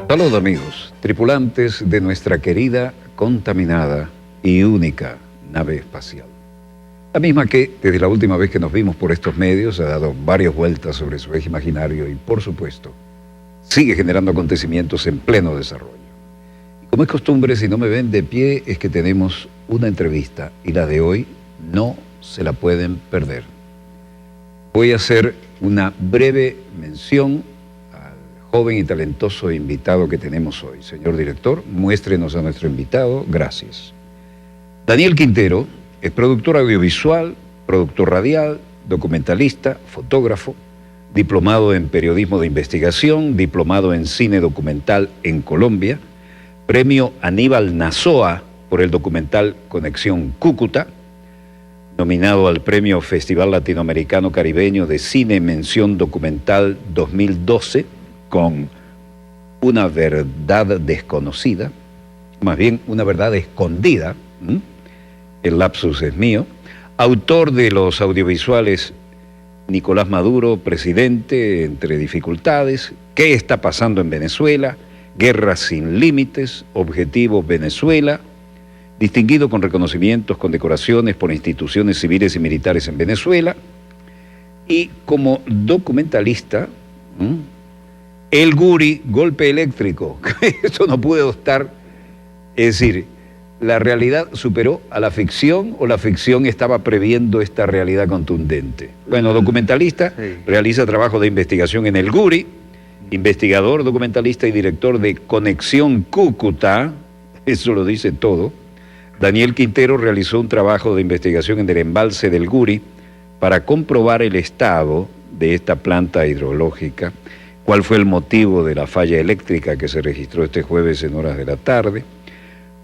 Saludos amigos, tripulantes de nuestra querida, contaminada y única nave espacial. La misma que, desde la última vez que nos vimos por estos medios, ha dado varias vueltas sobre su eje imaginario y, por supuesto, sigue generando acontecimientos en pleno desarrollo. Y como es costumbre, si no me ven de pie, es que tenemos una entrevista y la de hoy no se la pueden perder. Voy a hacer una breve mención joven y talentoso invitado que tenemos hoy. Señor director, muéstrenos a nuestro invitado. Gracias. Daniel Quintero es productor audiovisual, productor radial, documentalista, fotógrafo, diplomado en periodismo de investigación, diplomado en cine documental en Colombia, premio Aníbal Nazoa por el documental Conexión Cúcuta, nominado al premio Festival Latinoamericano Caribeño de Cine Mención Documental 2012, con Una verdad desconocida, más bien una verdad escondida, el lapsus es mío, autor de los audiovisuales Nicolás Maduro, presidente, entre dificultades, ¿Qué está pasando en Venezuela?, Guerra sin límites, Objetivo Venezuela, distinguido con reconocimientos, condecoraciones por instituciones civiles y militares en Venezuela, y como documentalista, El Guri, Golpe Eléctrico. Eso no puede estar. Es decir, ¿la realidad superó a la ficción o la ficción estaba previendo esta realidad contundente? Bueno, documentalista, sí. Realiza trabajo de investigación en El Guri, investigador, documentalista y director de Conexión Cúcuta, eso lo dice todo. Daniel Quintero realizó un trabajo de investigación en el embalse del Guri para comprobar el estado de esta planta hidrológica. ¿Cuál fue el motivo de la falla eléctrica que se registró este jueves en horas de la tarde?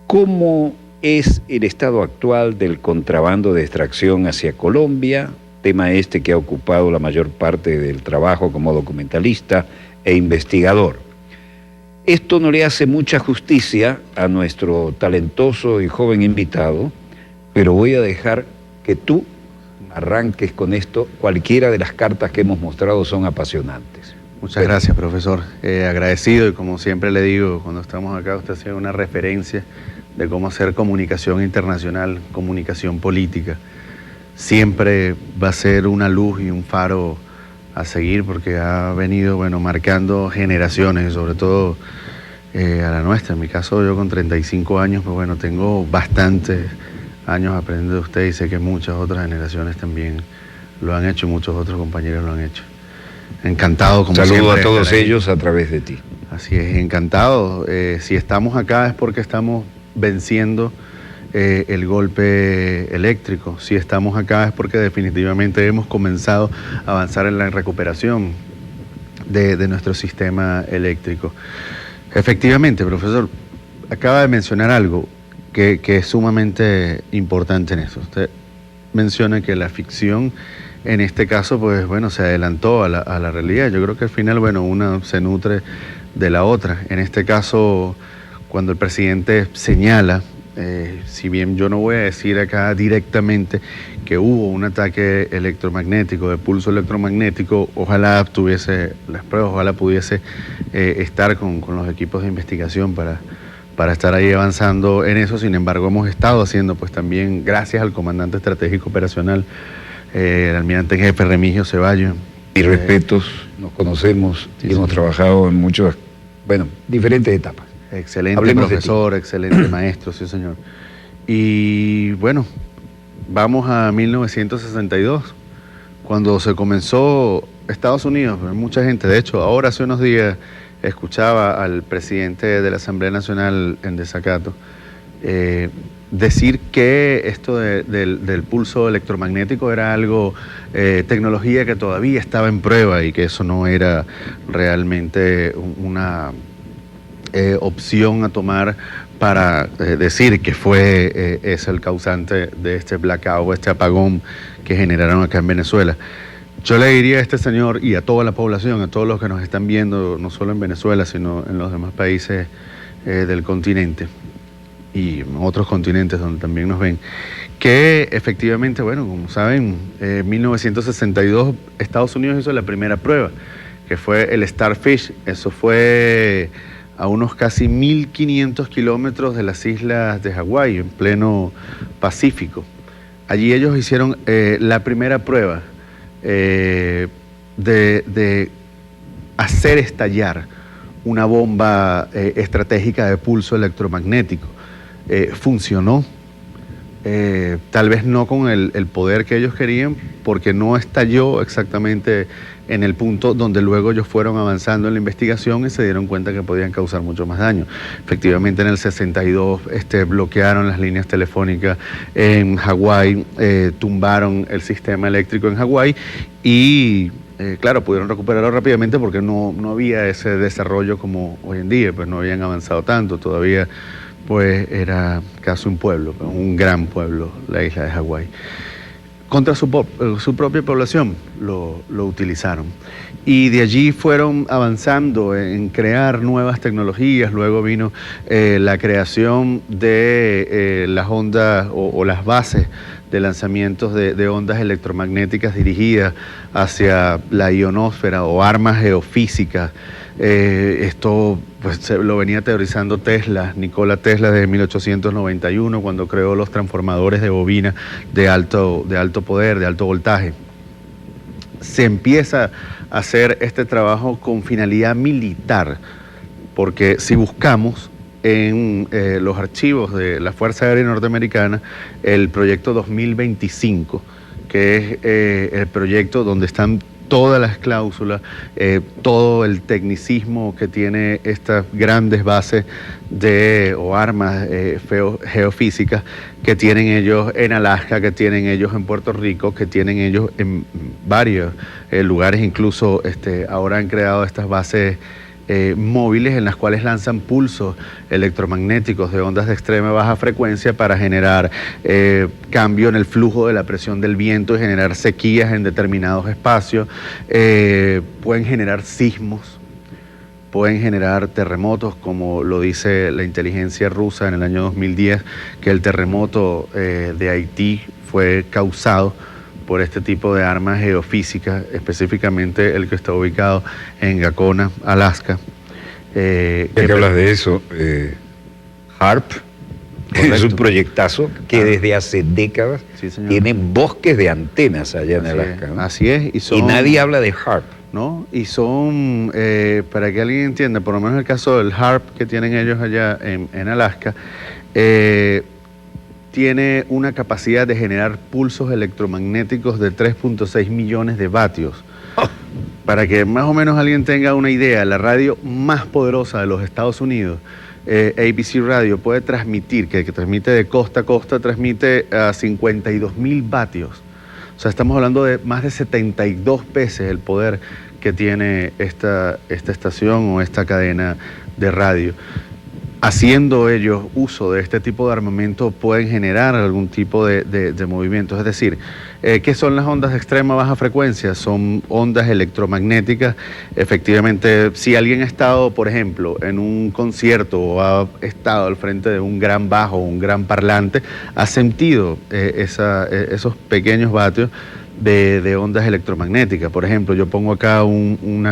¿Cómo es el estado actual del contrabando de extracción hacia Colombia? Tema este que ha ocupado la mayor parte del trabajo como documentalista e investigador. Esto no le hace mucha justicia a nuestro talentoso y joven invitado, pero voy a dejar que tú arranques con esto. Cualquiera de las cartas que hemos mostrado son apasionantes. Muchas gracias, profesor. Agradecido, y como siempre le digo, cuando estamos acá, usted ha sido una referencia de cómo hacer comunicación internacional, comunicación política. Siempre va a ser una luz y un faro a seguir, porque ha venido, bueno, marcando generaciones, y sobre todo a la nuestra. En mi caso, yo con 35 años, pues bueno, tengo bastantes años aprendiendo de usted, y sé que muchas otras generaciones también lo han hecho, y muchos otros compañeros lo han hecho. Encantado, como siempre. Saludo a todos ellos a través de ti. Así es, encantado. Si estamos acá es porque estamos venciendo el golpe eléctrico. Si estamos acá es porque definitivamente hemos comenzado a avanzar en la recuperación de nuestro sistema eléctrico. Efectivamente, profesor, acaba de mencionar algo que es sumamente importante en eso. Usted menciona que la ficción, en este caso, pues bueno, se adelantó a la realidad. Yo creo que al final, bueno, una se nutre de la otra. En este caso, cuando el presidente señala, si bien yo no voy a decir acá directamente que hubo un ataque electromagnético, de pulso electromagnético, ojalá tuviese las pruebas, ojalá pudiese estar con los equipos de investigación para estar ahí avanzando en eso. Sin embargo, hemos estado haciendo, pues también, gracias al comandante estratégico operacional, el almirante en jefe Remigio Ceballos. Y respetos, nos conocemos y hemos trabajado en muchas, bueno, diferentes etapas. Excelente profesor, excelente maestro, sí señor. Y bueno, vamos a 1962, cuando se comenzó Estados Unidos. Mucha gente, de hecho, ahora hace unos días escuchaba al presidente de la Asamblea Nacional en desacato decir que esto del pulso electromagnético era algo, tecnología que todavía estaba en prueba, y que eso no era realmente una opción a tomar para decir que fue ese el causante de este blackout, este apagón que generaron acá en Venezuela. Yo le diría a este señor y a toda la población, a todos los que nos están viendo, no solo en Venezuela, sino en los demás países del continente y en otros continentes donde también nos ven, que efectivamente, bueno, como saben, en 1962 Estados Unidos hizo la primera prueba, que fue el Starfish. Eso fue a unos casi 1.500 kilómetros de las islas de Hawái, en pleno Pacífico. Allí ellos hicieron la primera prueba de hacer estallar una bomba estratégica de pulso electromagnético. Funcionó, tal vez no con el poder que ellos querían, porque no estalló exactamente en el punto donde luego ellos fueron avanzando en la investigación y se dieron cuenta que podían causar mucho más daño. Efectivamente, en el 62 bloquearon las líneas telefónicas en Hawái, tumbaron el sistema eléctrico en Hawái y claro, pudieron recuperarlo rápidamente porque no había ese desarrollo como hoy en día, pues no habían avanzado tanto, todavía pues era casi un pueblo, un gran pueblo, la isla de Hawái. Contra su propia población lo utilizaron. Y de allí fueron avanzando en crear nuevas tecnologías. Luego vino la creación de las ondas o las bases de lanzamientos de ondas electromagnéticas dirigidas hacia la ionosfera o armas geofísicas. Esto pues, lo venía teorizando Nikola Tesla, desde 1891, cuando creó los transformadores de bobina de alto poder, de alto voltaje. Se empieza a hacer este trabajo con finalidad militar, porque si buscamos en los archivos de la Fuerza Aérea Norteamericana, el proyecto 2025, que es el proyecto donde están todas las cláusulas, todo el tecnicismo que tiene estas grandes bases o armas geofísicas que tienen ellos en Alaska, que tienen ellos en Puerto Rico, que tienen ellos en varios lugares, incluso ahora han creado estas bases móviles en las cuales lanzan pulsos electromagnéticos de ondas de extrema baja frecuencia para generar cambio en el flujo de la presión del viento y generar sequías en determinados espacios. Pueden generar sismos, pueden generar terremotos, como lo dice la inteligencia rusa en el año 2010, que el terremoto de Haití fue causado por este tipo de armas geofísicas, específicamente el que está ubicado en Gacona, Alaska. Ya que hablas de eso, HARP es un proyectazo que desde hace décadas tiene bosques de antenas allá en Alaska, ¿no? Así es. Y nadie habla de HARP. ¿No? Y son, para que alguien entienda, por lo menos el caso del HARP que tienen ellos allá en Alaska, tiene una capacidad de generar pulsos electromagnéticos de 3.6 millones de vatios. Para que más o menos alguien tenga una idea, la radio más poderosa de los Estados Unidos, ABC Radio, puede transmitir, que transmite de costa a costa, transmite a 52.000 vatios. O sea, estamos hablando de más de 72 veces el poder que tiene esta estación o esta cadena de radio. Haciendo ellos uso de este tipo de armamento pueden generar algún tipo de movimiento. Es decir, ¿qué son las ondas de extrema baja frecuencia? Son ondas electromagnéticas. Efectivamente, si alguien ha estado, por ejemplo, en un concierto o ha estado al frente de un gran bajo o un gran parlante, ha sentido esos pequeños vatios de ondas electromagnéticas. Por ejemplo, yo pongo acá un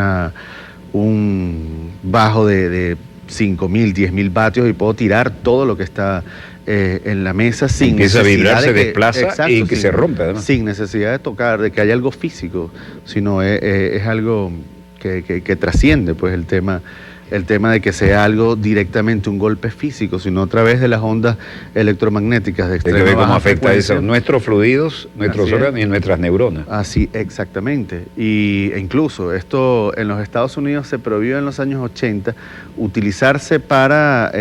bajo de 5.000, 10.000 vatios y puedo tirar todo lo que está en la mesa sin empieza necesidad a vibrar, de se desplaza y que se rompe además. Sin necesidad de tocar, de que haya algo físico, sino es algo que trasciende pues el tema de que sea algo directamente un golpe físico, sino a través de las ondas electromagnéticas de extrema baja cómo afecta frecuencia. eso nuestros fluidos, nuestros órganos y nuestras neuronas. Así, exactamente. E incluso esto en los Estados Unidos se prohibió en los años 80 utilizarse para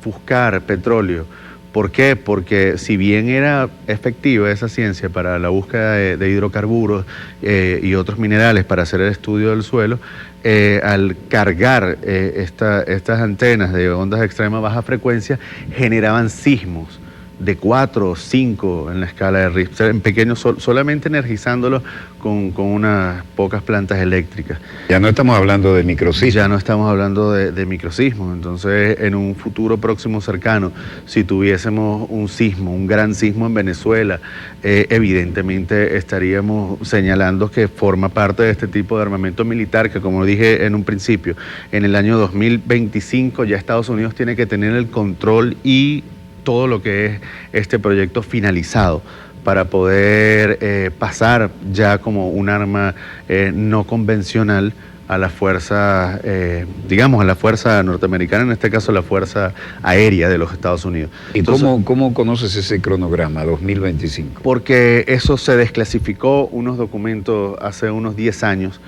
buscar petróleo. ¿Por qué? Porque si bien era efectiva esa ciencia para la búsqueda de hidrocarburos y otros minerales para hacer el estudio del suelo, al cargar estas antenas de ondas de extrema baja frecuencia generaban sismos de 4 o 5 en la escala de Richter, en pequeños, solamente energizándolo con unas pocas plantas eléctricas. Ya no estamos hablando de microsismos. Ya no estamos hablando de microsismos. Entonces, en un futuro próximo cercano, si tuviésemos un sismo, un gran sismo en Venezuela, evidentemente estaríamos señalando que forma parte de este tipo de armamento militar que, como dije en un principio, en el año 2025 ya Estados Unidos tiene que tener el control y todo lo que es este proyecto finalizado para poder pasar ya como un arma no convencional a la fuerza, digamos, a la fuerza norteamericana, en este caso la Fuerza Aérea de los Estados Unidos. ¿Y entonces, cómo conoces ese cronograma, 2025? Porque eso se desclasificó unos documentos hace unos 10 años.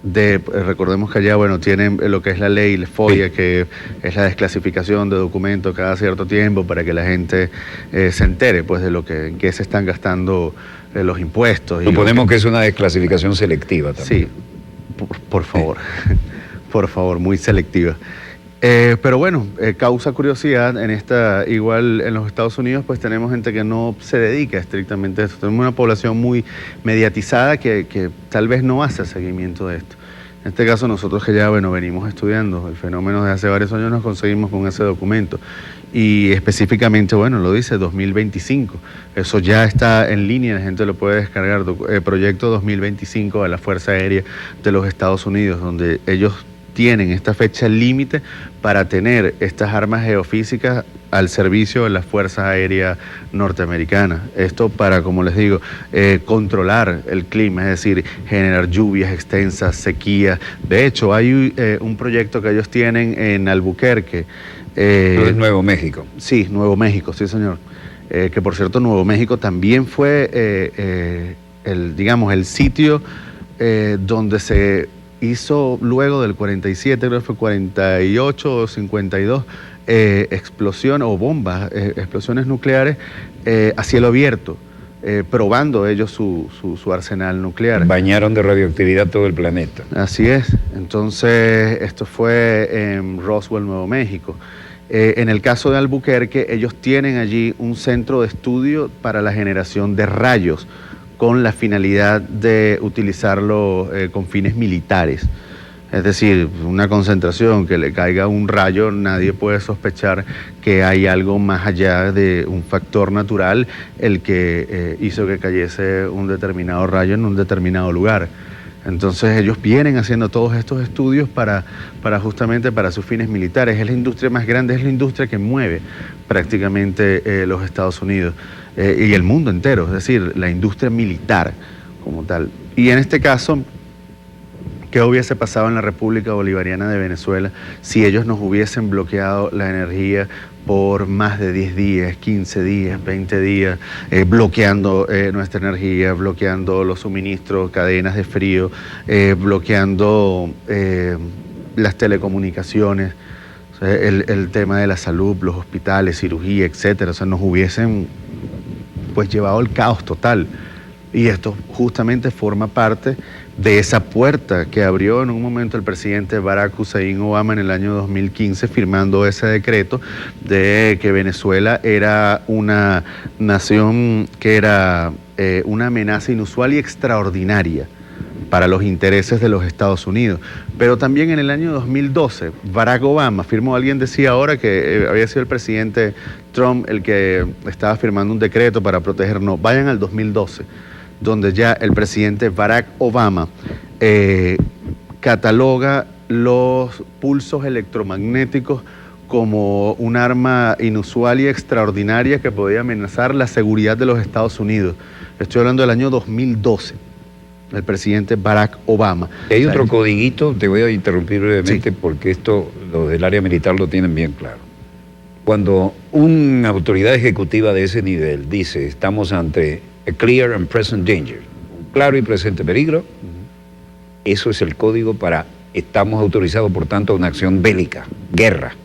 Recordemos que allá, bueno, tienen lo que es la ley, la FOIA, sí, que es la desclasificación de documentos cada cierto tiempo para que la gente se entere, pues, de lo que, en qué se están gastando los impuestos. Suponemos que es una desclasificación selectiva también. Sí, por favor, sí. Por favor, muy selectiva. Pero bueno, causa curiosidad en igual en los Estados Unidos, pues tenemos gente que no se dedica estrictamente a esto. Tenemos una población muy mediatizada que tal vez no hace seguimiento de esto. En este caso nosotros que ya, bueno, venimos estudiando el fenómeno desde hace varios años, nos conseguimos con ese documento. Y específicamente, bueno, lo dice 2025. Eso ya está en línea, la gente lo puede descargar. Proyecto 2025 de la Fuerza Aérea de los Estados Unidos, donde ellos tienen esta fecha límite para tener estas armas geofísicas al servicio de las Fuerzas Aéreas norteamericanas. Esto para, como les digo, controlar el clima, es decir, generar lluvias extensas, sequías. De hecho, hay un proyecto que ellos tienen en Albuquerque. Es Nuevo México. Sí, Nuevo México, sí señor. Que por cierto, Nuevo México también fue el sitio donde se hizo luego del 47, creo que fue 48 o 52, explosión o bombas, explosiones nucleares a cielo abierto, probando ellos su arsenal nuclear. Bañaron de radioactividad todo el planeta. Así es. Entonces, esto fue en Roswell, Nuevo México. En el caso de Albuquerque, ellos tienen allí un centro de estudio para la generación de rayos, con la finalidad de utilizarlo con fines militares. Es decir, una concentración, que le caiga un rayo, nadie puede sospechar que hay algo más allá de un factor natural el que hizo que cayese un determinado rayo en un determinado lugar. Entonces ellos vienen haciendo todos estos estudios justamente para sus fines militares. Es la industria más grande, es la industria que mueve prácticamente los Estados Unidos y el mundo entero, es decir, la industria militar como tal. Y en este caso, ¿qué hubiese pasado en la República Bolivariana de Venezuela si ellos nos hubiesen bloqueado la energía por más de 10 días, 15 días, 20 días, bloqueando nuestra energía, bloqueando los suministros, cadenas de frío, bloqueando las telecomunicaciones, o sea, el tema de la salud, los hospitales, cirugía, etcétera? O sea, nos hubiesen pues llevado al caos total. Y esto justamente forma parte de esa puerta que abrió en un momento el presidente Barack Hussein Obama en el año 2015, firmando ese decreto de que Venezuela era una nación que era una amenaza inusual y extraordinaria para los intereses de los Estados Unidos. Pero también en el año 2012, Barack Obama firmó, alguien decía ahora que había sido el presidente Trump el que estaba firmando un decreto para protegernos. Vayan al 2012, donde ya el presidente Barack Obama cataloga los pulsos electromagnéticos como un arma inusual y extraordinaria que podía amenazar la seguridad de los Estados Unidos. Estoy hablando del año 2012. El presidente Barack Obama. Hay otro codiguito, te voy a interrumpir brevemente, sí, porque esto los del área militar lo tienen bien claro. Cuando una autoridad ejecutiva de ese nivel dice estamos ante a clear and present danger, un claro y presente peligro, eso es el código para estamos autorizados por tanto a una acción bélica, guerra.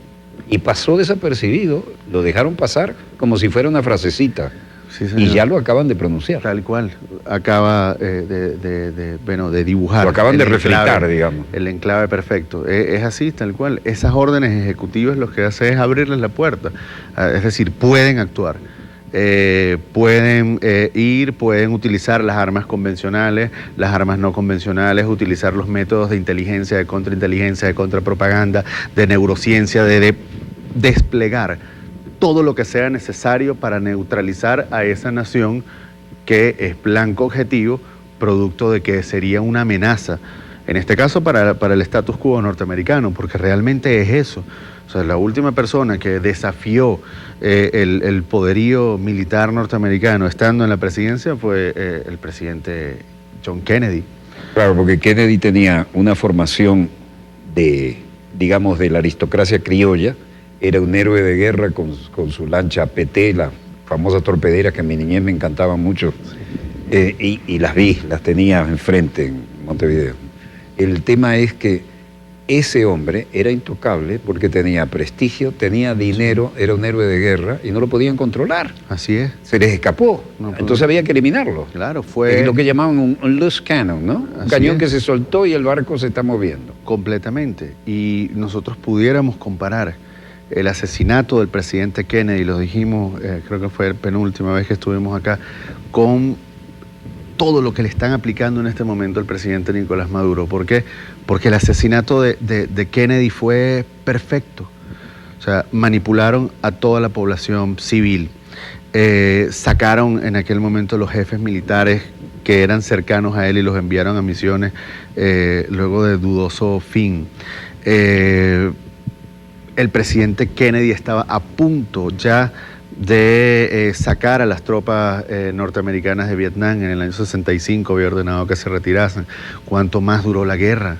Y pasó desapercibido, lo dejaron pasar como si fuera una frasecita. Sí, señor. Y ya lo acaban de pronunciar. Tal cual. Acaba de dibujar. Lo acaban de refritar, enclave, digamos. El enclave perfecto. Es así, tal cual. Esas órdenes ejecutivas lo que hace es abrirles la puerta. Es decir, pueden actuar. Pueden ir, pueden utilizar las armas convencionales, las armas no convencionales, utilizar los métodos de inteligencia, de contrainteligencia, de contrapropaganda, de neurociencia, de desplegar todo lo que sea necesario para neutralizar a esa nación que es blanco objetivo, producto de que sería una amenaza, en este caso para el status quo norteamericano, porque realmente es eso. O sea, la última persona que desafió el poderío militar norteamericano estando en la presidencia fue el presidente John Kennedy. Claro, porque Kennedy tenía una formación de, digamos, de la aristocracia criolla, era un héroe de guerra con su lancha PT, la famosa torpedera que en mi niñez me encantaba mucho, y las tenía enfrente en Montevideo. El tema es que ese hombre era intocable porque tenía prestigio, tenía dinero, era un héroe de guerra y no lo podían controlar. Así es. Se les escapó, entonces había que eliminarlo. Claro, fue... Es lo que llamaban un loose cannon, ¿no? Un cañón que se soltó y el barco se está moviendo. Completamente. Y nosotros pudiéramos comparar el asesinato del presidente Kennedy, lo dijimos, creo que fue la penúltima vez que estuvimos acá, con todo lo que le están aplicando en este momento al presidente Nicolás Maduro. ¿Por qué? Porque el asesinato de Kennedy fue perfecto. O sea, manipularon a toda la población civil. Sacaron en aquel momento los jefes militares que eran cercanos a él y los enviaron a misiones luego de dudoso fin. El presidente Kennedy estaba a punto ya de sacar a las tropas norteamericanas de Vietnam. En el año 65 había ordenado que se retirasen. ¿Cuánto más duró la guerra?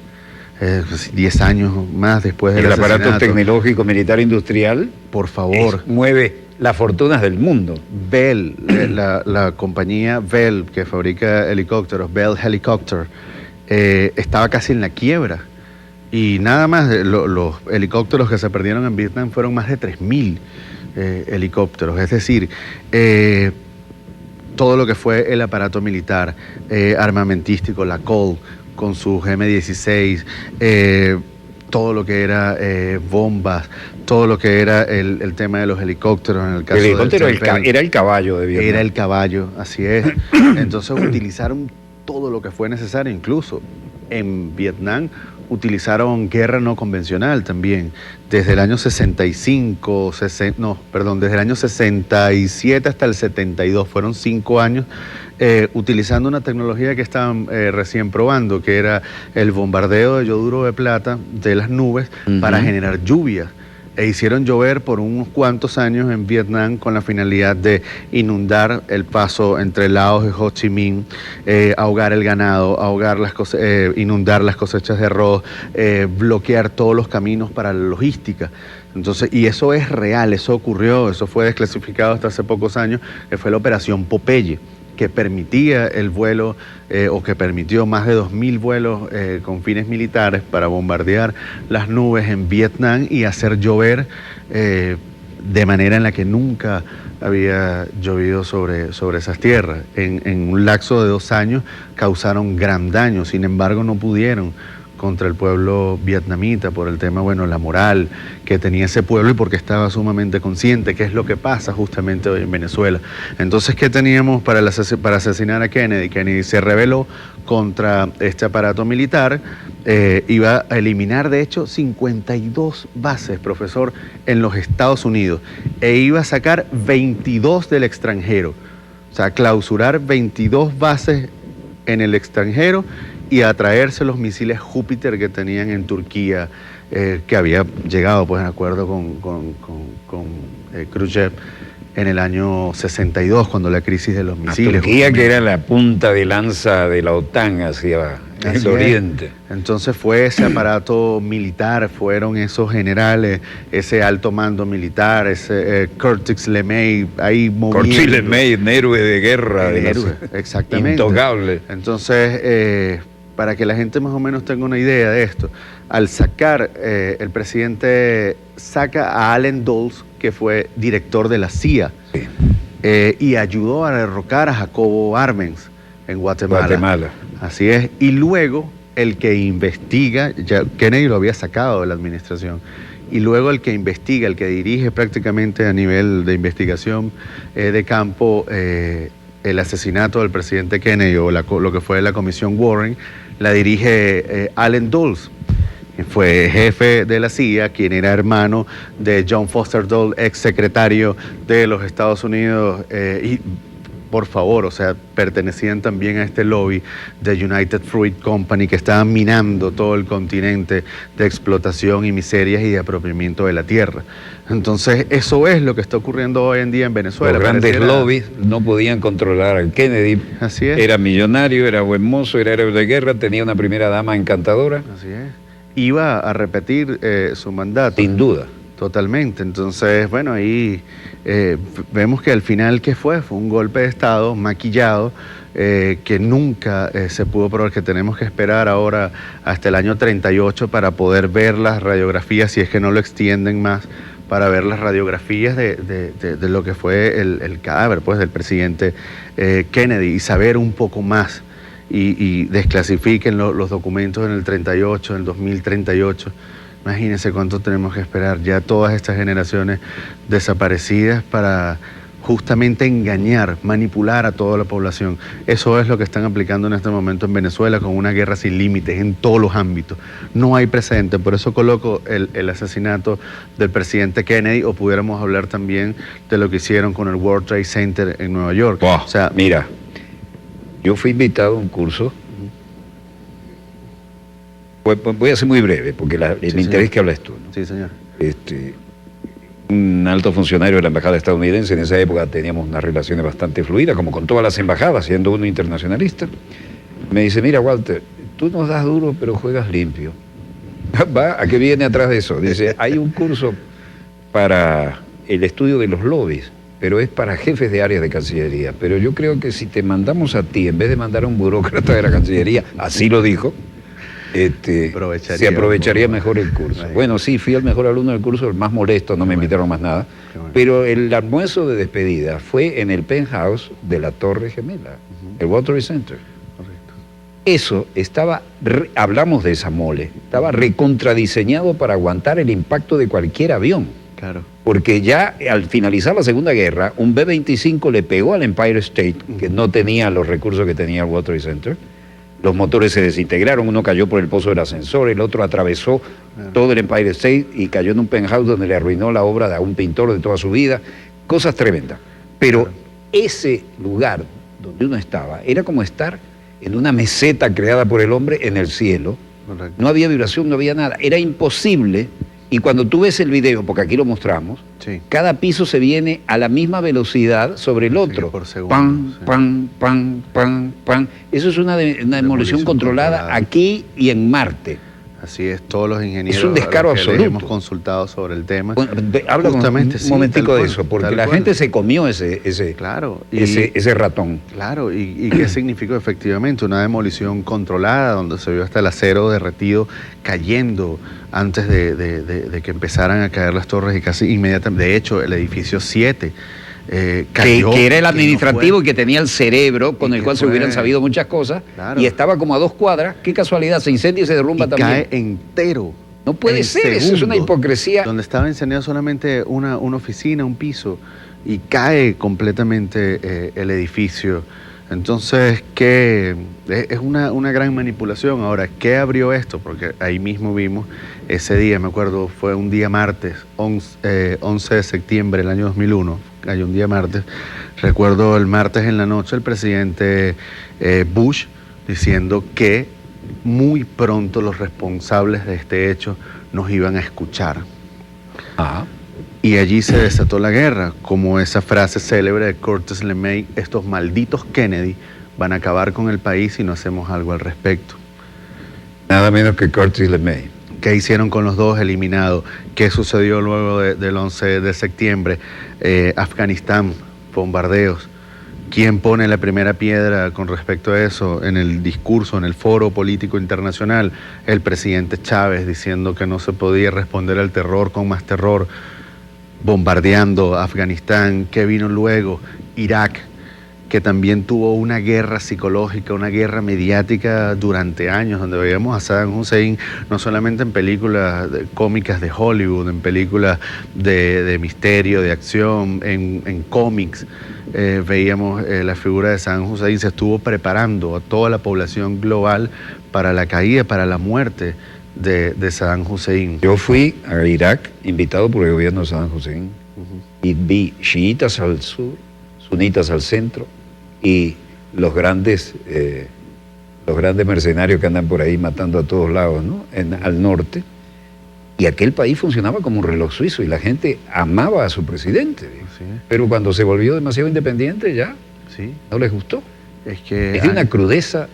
10 años más después del asesinato. El aparato tecnológico militar industrial, por favor, mueve las fortunas del mundo. Bell, la compañía Bell que fabrica helicópteros, Bell Helicopter, estaba casi en la quiebra. Y nada más, los helicópteros que se perdieron en Vietnam fueron más de 3.000 helicópteros. Es decir, todo lo que fue el aparato militar, armamentístico, la Colt con sus M16, todo lo que era bombas, todo lo que era el tema de los helicópteros. En el caso el helicóptero era el caballo de Vietnam. Era el caballo, así es. Entonces utilizaron todo lo que fue necesario, incluso en Vietnam utilizaron guerra no convencional también. Desde el año 65, desde el año 67 hasta el 72, fueron 5 años utilizando una tecnología que estaban recién probando, que era el bombardeo de yoduro de plata de las nubes para generar lluvias. E hicieron llover por unos cuantos años en Vietnam con la finalidad de inundar el paso entre Laos y Ho Chi Minh, ahogar el ganado, inundar las cosechas de arroz, bloquear todos los caminos para la logística. Entonces, y eso es real, eso ocurrió, eso fue desclasificado hasta hace pocos años, que fue la Operación Popeye, que permitía el vuelo o que permitió más de 2.000 vuelos con fines militares para bombardear las nubes en Vietnam y hacer llover de manera en la que nunca había llovido sobre esas tierras. En un lapso de 2 años causaron gran daño, sin embargo no pudieron contra el pueblo vietnamita por el tema, la moral que tenía ese pueblo y porque estaba sumamente consciente, que es lo que pasa justamente hoy en Venezuela. Entonces, ¿qué teníamos para asesinar a Kennedy? Kennedy se rebeló contra este aparato militar, iba a eliminar, de hecho, 52 bases, profesor, en los Estados Unidos, e iba a sacar 22 del extranjero. O sea, clausurar 22 bases en el extranjero y a traerse los misiles Júpiter que tenían en Turquía, que había llegado pues en acuerdo con Khrushchev en el año 62, cuando la crisis de los misiles. Turquía, que era la punta de lanza de la OTAN hacia el oriente. Entonces fue ese aparato militar, fueron esos generales, ese alto mando militar, ese Curtis LeMay ahí moviendo. Curtis LeMay, un héroe de guerra. Exactamente. Intocable. Entonces, para que la gente más o menos tenga una idea de esto, al sacar, el presidente saca a Allen Dulles, que fue director de la CIA. Sí. y ayudó a derrocar a Jacobo Arbenz en Guatemala. Así es. Y luego el que investiga, ya Kennedy lo había sacado de la administración, y luego el que investiga, el que dirige prácticamente a nivel de investigación de campo el asesinato del presidente Kennedy o lo que fue la comisión Warren, la dirige Allen Dulles. Fue jefe de la CIA, quien era hermano de John Foster Dole, ex secretario de los Estados Unidos, y por favor, o sea, pertenecían también a este lobby de United Fruit Company que estaban minando todo el continente de explotación y miserias y de apropiamiento de la tierra. Entonces, eso es lo que está ocurriendo hoy en día en Venezuela. Los grandes lobbies no podían controlar al Kennedy. Así es. Era millonario, era buen mozo, era héroe de guerra, tenía una primera dama encantadora. Así es. Iba a repetir su mandato. Sin duda. Totalmente. Entonces, bueno, ahí vemos que al final, ¿qué fue? Fue un golpe de Estado maquillado que nunca se pudo probar, que tenemos que esperar ahora hasta el año 38 para poder ver las radiografías, si es que no lo extienden más, para ver las radiografías de lo que fue el cadáver, pues, del presidente Kennedy y saber un poco más y desclasifiquen los documentos en el 38, en el 2038. Imagínense cuánto tenemos que esperar, ya todas estas generaciones desaparecidas para justamente engañar, manipular a toda la población. Eso es lo que están aplicando en este momento en Venezuela con una guerra sin límites en todos los ámbitos. No hay precedente, por eso coloco el asesinato del presidente Kennedy, o pudiéramos hablar también de lo que hicieron con el World Trade Center en Nueva York. Wow. O sea, mira, yo fui invitado a un curso. Voy a ser muy breve, porque el interés que hablas tú, ¿no? Sí, señor. Un alto funcionario de la embajada estadounidense, en esa época teníamos unas relaciones bastante fluidas, como con todas las embajadas, siendo uno internacionalista, me dice, mira, Walter, tú nos das duro, pero juegas limpio. ¿Va? ¿A qué viene atrás de eso? Dice, hay un curso para el estudio de los lobbies, pero es para jefes de áreas de Cancillería. Pero yo creo que si te mandamos a ti, en vez de mandar a un burócrata de la Cancillería, así lo dijo, se aprovecharía mejor el curso. Bueno, sí, fui el mejor alumno del curso, el más molesto, no me invitaron más nada. Pero el almuerzo de despedida fue en el penthouse de la Torre Gemela, el World Trade Center. Correcto. Eso estaba, hablamos de esa mole, estaba recontradiseñado para aguantar el impacto de cualquier avión. Claro. Porque ya al finalizar la Segunda Guerra, un B-25 le pegó al Empire State, que no tenía los recursos que tenía el World Trade Center. Los motores se desintegraron, uno cayó por el pozo del ascensor, el otro atravesó todo el Empire State y cayó en un penthouse donde le arruinó la obra de un pintor de toda su vida. Cosas tremendas. Pero ese lugar donde uno estaba era como estar en una meseta creada por el hombre en el cielo. Correcto. No había vibración, no había nada. Era imposible. Y cuando tú ves el video, porque aquí lo mostramos, sí, cada piso se viene a la misma velocidad sobre el otro. Sí, por segundo, pan, sí. pan, pan, pan, pan. Eso es una demolición controlada aquí y en Marte. Así es, todos los ingenieros es un descaro absoluto. Hemos consultado sobre el tema. Bueno, habla justamente un momentico de eso, porque la gente se comió ese ratón. Claro, y ¿qué significó efectivamente? Una demolición controlada, donde se vio hasta el acero derretido cayendo antes de que empezaran a caer las torres y casi inmediatamente. De hecho, el edificio 7 cayó, que era el administrativo y que tenía el cerebro con el cual se hubieran sabido muchas cosas, claro, y estaba como a 2 cuadras. Qué casualidad, se incendia y se derrumba también. Cae entero. No puede ser, eso es una hipocresía. Donde estaba incendiado solamente una oficina, un piso, y cae completamente el edificio. Entonces, ¿qué? Es una gran manipulación. Ahora, ¿qué abrió esto? Porque ahí mismo vimos ese día, me acuerdo, fue un día martes, 11 de septiembre del año 2001, cayó un día martes. Recuerdo el martes en la noche el presidente Bush diciendo que muy pronto los responsables de este hecho nos iban a escuchar. Ah. Y allí se desató la guerra, como esa frase célebre de Curtis LeMay, estos malditos Kennedy van a acabar con el país si no hacemos algo al respecto. Nada menos que Curtis LeMay. ¿Qué hicieron con los dos eliminados? ¿Qué sucedió luego del 11 de septiembre? Afganistán, bombardeos. ¿Quién pone la primera piedra con respecto a eso en el discurso, en el foro político internacional? El presidente Chávez diciendo que no se podía responder al terror con más terror. bombardeando Afganistán, que vino luego Irak, que también tuvo una guerra psicológica, una guerra mediática durante años, donde veíamos a Saddam Hussein no solamente en películas cómicas de Hollywood, en películas de misterio, de acción, en cómics. Veíamos la figura de Saddam Hussein, se estuvo preparando a toda la población global para la caída, para la muerte de Saddam Hussein. Yo fui a Irak invitado por el gobierno de Saddam Hussein y vi chiitas al sur, sunitas al centro y los grandes mercenarios que andan por ahí matando a todos lados, ¿no? Al norte. Y aquel país funcionaba como un reloj suizo y la gente amaba a su presidente. Sí. Pero cuando se volvió demasiado independiente ya no les gustó. Es de una crudeza.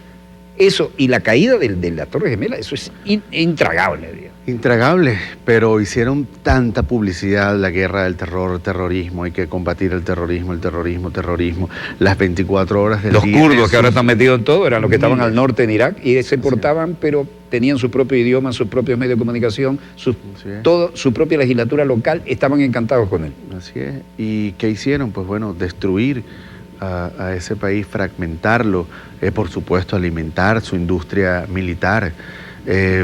Eso, y la caída de la Torre Gemela, eso es intragable, digamos. Intragable, pero hicieron tanta publicidad, la guerra del terror, el terrorismo, hay que combatir el terrorismo, las 24 horas del día. Los kurdos, eso, que ahora están metidos en todo, eran los que estaban al norte en Irak y se portaban, pero tenían su propio idioma, sus propios medios de comunicación, su propia legislatura local, estaban encantados con él. Así es. ¿Y qué hicieron? Pues bueno, destruir a ese país, fragmentarlo, por supuesto alimentar su industria militar,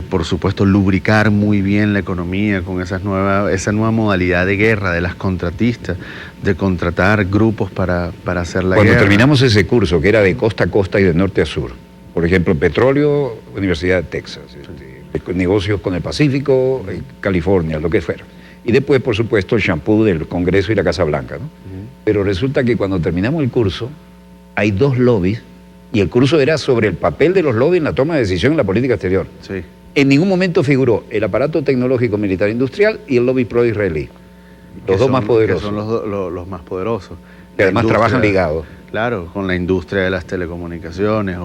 por supuesto lubricar muy bien la economía con esa nueva modalidad de guerra de las contratistas, de contratar grupos para hacer la guerra. Cuando terminamos ese curso, que era de costa a costa y de norte a sur, por ejemplo, petróleo, Universidad de Texas, negocios con el Pacífico, California, lo que fuera. Y después, por supuesto, el champú del Congreso y la Casa Blanca, ¿no? Pero resulta que cuando terminamos el curso, hay 2 lobbies, y el curso era sobre el papel de los lobbies en la toma de decisión en la política exterior. Sí. En ningún momento figuró el aparato tecnológico militar industrial y el lobby pro-israelí. Los dos más poderosos. Que son los más poderosos. Que además trabajan ligados. Claro, con la industria de las telecomunicaciones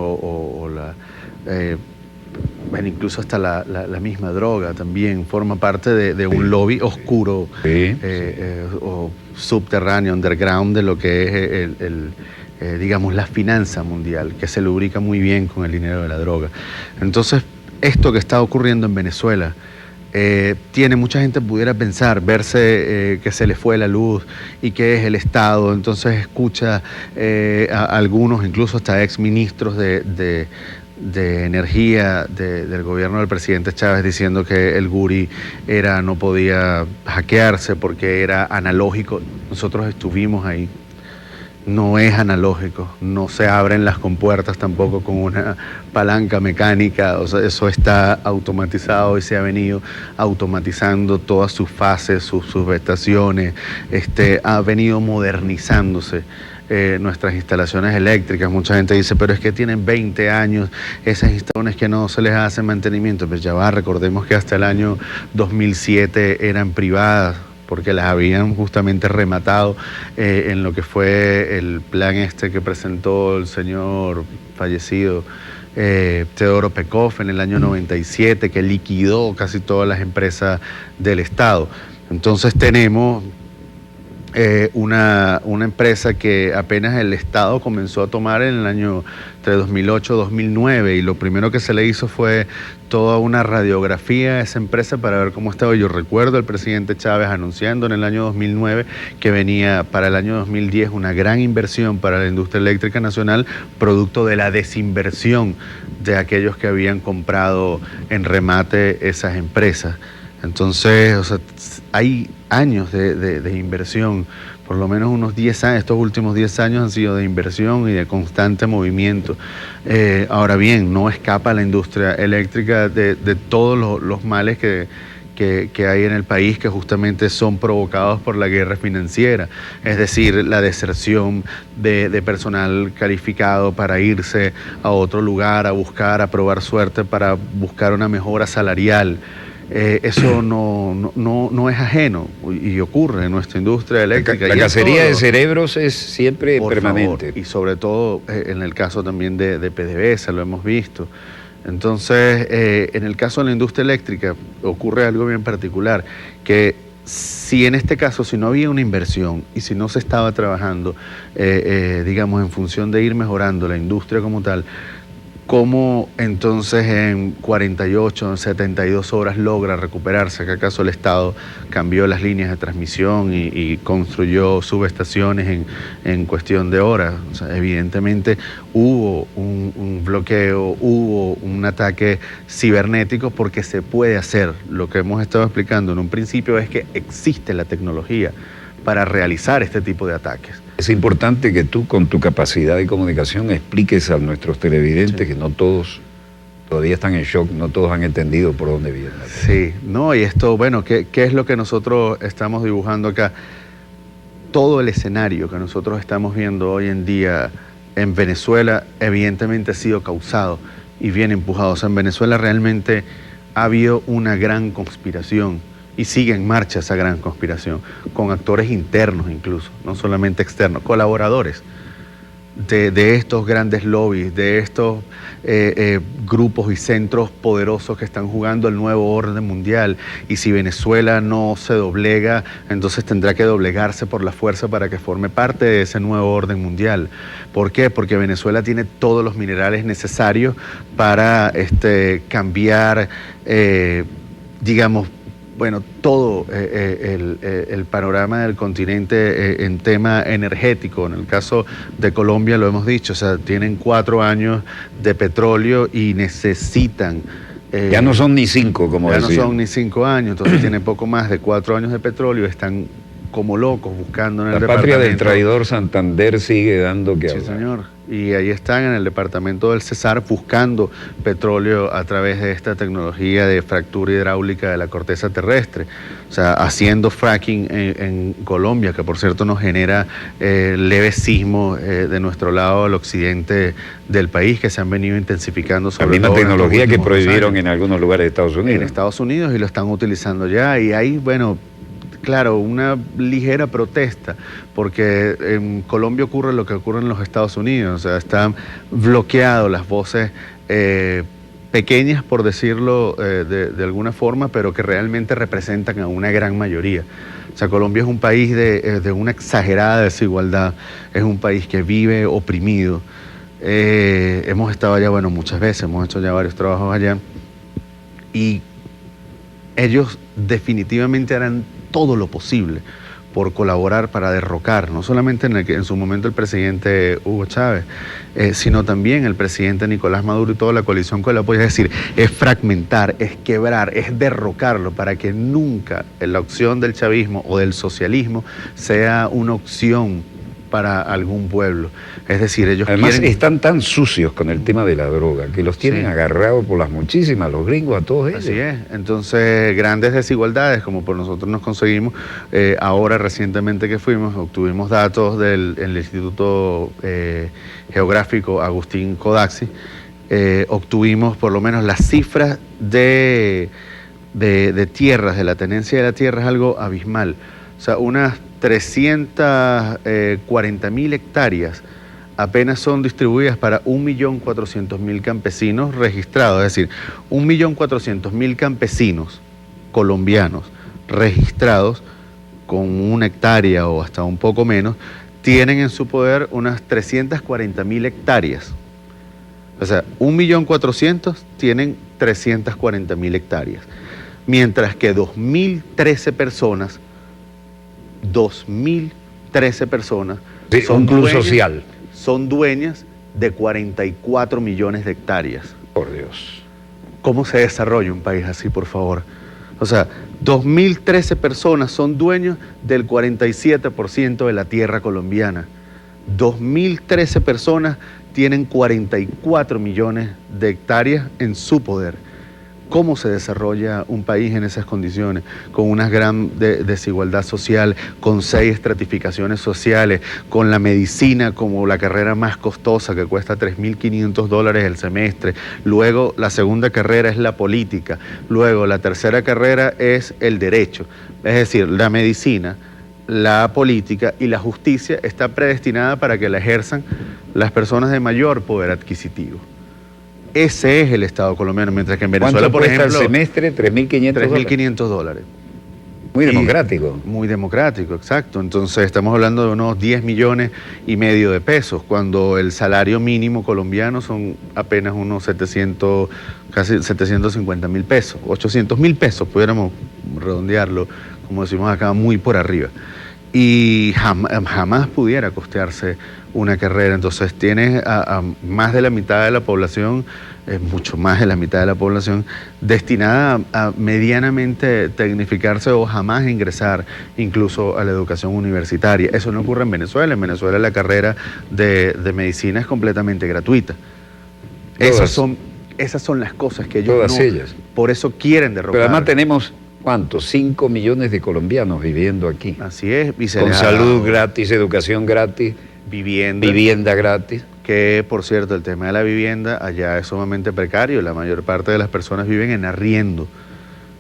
bueno, incluso hasta la misma droga también forma parte de un lobby oscuro o subterráneo, underground, de lo que es digamos, la finanza mundial, que se lubrica muy bien con el dinero de la droga. Entonces, esto que está ocurriendo en Venezuela, mucha gente pudiera pensar, verse que se le fue la luz y que es el Estado, entonces escucha a algunos, incluso hasta exministros de energía del gobierno del presidente Chávez, diciendo que el Guri no podía hackearse porque era analógico. Nosotros estuvimos ahí. No es analógico, no se abren las compuertas tampoco con una palanca mecánica, o sea, eso está automatizado y se ha venido automatizando todas sus fases, sus subestaciones, ha venido modernizándose. Nuestras instalaciones eléctricas, mucha gente dice, pero es que tienen 20 años esas instalaciones que no se les hace mantenimiento. Pues ya va, recordemos que hasta el año 2007 eran privadas, porque las habían justamente rematado en lo que fue el plan que presentó el señor fallecido Teodoro Pekov en el año 97, que liquidó casi todas las empresas del Estado. Entonces tenemos una empresa que apenas el Estado comenzó a tomar en el año entre 2008 y 2009, y lo primero que se le hizo fue toda una radiografía a esa empresa para ver cómo estaba. Yo recuerdo al presidente Chávez anunciando en el año 2009 que venía para el año 2010 una gran inversión para la industria eléctrica nacional, producto de la desinversión de aquellos que habían comprado en remate esas empresas. Entonces, o sea, hay años de inversión, por lo menos unos 10 años, estos últimos 10 años han sido de inversión y de constante movimiento. Ahora bien, no escapa la industria eléctrica de todos los males que hay en el país, que justamente son provocados por la guerra financiera, es decir, la deserción de personal calificado para irse a otro lugar, a probar suerte, para buscar una mejora salarial. Eso no es ajeno y ocurre en nuestra industria eléctrica. La cacería de cerebros es siempre permanente. Favor, y sobre todo en el caso también de PDVSA, lo hemos visto. Entonces, en el caso de la industria eléctrica ocurre algo bien particular, que si en este caso, si no había una inversión y si no se estaba trabajando, digamos, en función de ir mejorando la industria como tal, ¿cómo entonces en 48, 72 horas logra recuperarse? ¿Que acaso el Estado cambió las líneas de transmisión y construyó subestaciones en cuestión de horas? O sea, evidentemente hubo un bloqueo, hubo un ataque cibernético, porque se puede hacer. Lo que hemos estado explicando en un principio es que existe la tecnología para realizar este tipo de ataques. Es importante que tú, con tu capacidad de comunicación, expliques a nuestros televidentes que no todos todavía están en shock, no todos han entendido por dónde viene. Sí, no, y esto, bueno, ¿qué es lo que nosotros estamos dibujando acá? Todo el escenario que nosotros estamos viendo hoy en día en Venezuela evidentemente ha sido causado y bien empujado. O sea, en Venezuela realmente ha habido una gran conspiración y sigue en marcha esa gran conspiración, con actores internos incluso, no solamente externos, colaboradores de estos grandes lobbies, de estos grupos y centros poderosos que están jugando el nuevo orden mundial. Y si Venezuela no se doblega, entonces tendrá que doblegarse por la fuerza para que forme parte de ese nuevo orden mundial. ¿Por qué? Porque Venezuela tiene todos los minerales necesarios para cambiar, digamos, bueno, todo el panorama del continente en tema energético. En el caso de Colombia lo hemos dicho, o sea, tienen 4 años de petróleo y necesitan... ya no son ni 5, como decía. Ya no son ni 5 años, entonces tienen poco más de 4 años de petróleo, están como locos buscando en el departamento. La patria del traidor Santander sigue dando que hablar. Sí, señor. Y ahí están en el departamento del Cesar buscando petróleo a través de esta tecnología de fractura hidráulica de la corteza terrestre. O sea, haciendo fracking en Colombia, que por cierto nos genera leves sismos de nuestro lado al occidente del país, que se han venido intensificando. La misma tecnología que prohibieron en algunos lugares de Estados Unidos. En Estados Unidos, y lo están utilizando ya. Y ahí, bueno, claro, una ligera protesta, porque en Colombia ocurre lo que ocurre en los Estados Unidos. O sea, están bloqueadas las voces pequeñas, por decirlo de alguna forma, pero que realmente representan a una gran mayoría. O sea, Colombia es un país de una exagerada desigualdad, es un país que vive oprimido. Hemos estado allá, bueno, muchas veces, hemos hecho ya varios trabajos allá, y ellos definitivamente harán todo lo posible por colaborar para derrocar, no solamente en su momento el presidente Hugo Chávez, sino también el presidente Nicolás Maduro y toda la coalición que lo apoya. Es decir, es fragmentar, es quebrar, es derrocarlo, para que nunca la opción del chavismo o del socialismo sea una opción para algún pueblo. Es decir, ellos además quieren... están tan sucios con el tema de la droga que los tienen agarrados por las muchísimas, los gringos, a todos ellos. Así es. Entonces, grandes desigualdades, como por nosotros nos conseguimos, ahora recientemente que fuimos, obtuvimos datos del Instituto Geográfico Agustín Codazzi, obtuvimos por lo menos las cifras de tierras, de la tenencia de la tierra, es algo abismal. O sea, unas 340.000 hectáreas apenas son distribuidas para 1.400.000 campesinos registrados. Es decir, 1.400.000 campesinos colombianos registrados con 1 hectárea o hasta un poco menos, tienen en su poder unas 340.000 hectáreas. O sea, 1.400.000 tienen 340.000 hectáreas. Mientras que 2.013 personas sí, son un club dueñas, social. Son dueñas de 44 millones de hectáreas. Por Dios. ¿Cómo se desarrolla un país así, por favor? O sea, 2.013 personas son dueños del 47% de la tierra colombiana. 2.013 personas tienen 44 millones de hectáreas en su poder. ¿Cómo se desarrolla un país en esas condiciones? Con una gran desigualdad social, con 6 estratificaciones sociales, con la medicina como la carrera más costosa, que cuesta $3.500 el semestre. Luego la segunda carrera es la política. Luego la tercera carrera es el derecho. Es decir, la medicina, la política y la justicia está predestinada para que la ejerzan las personas de mayor poder adquisitivo. Ese es el Estado colombiano, mientras que en Venezuela, por ejemplo... ¿Cuánto cuesta el semestre? $3.500. $3.500. Muy democrático. Muy democrático, exacto. Entonces estamos hablando de unos 10 millones y medio de pesos, cuando el salario mínimo colombiano son apenas unos 700, casi 750.000 pesos, 800.000 pesos, pudiéramos redondearlo, como decimos acá, muy por arriba. Y jamás pudiera costearse una carrera. Entonces tienes a más de la mitad de la población, mucho más de la mitad de la población, destinada a medianamente tecnificarse o jamás ingresar incluso a la educación universitaria. Eso no ocurre en Venezuela. En Venezuela la carrera de medicina es completamente gratuita. Esas son las cosas que ellos todas ellas. Por eso quieren derrocar. Pero además tenemos... ¿Cuántos? 5 millones de colombianos viviendo aquí. Así es. Y con salud gratis, educación gratis, vivienda gratis. Que, por cierto, el tema de la vivienda allá es sumamente precario. La mayor parte de las personas viven en arriendo,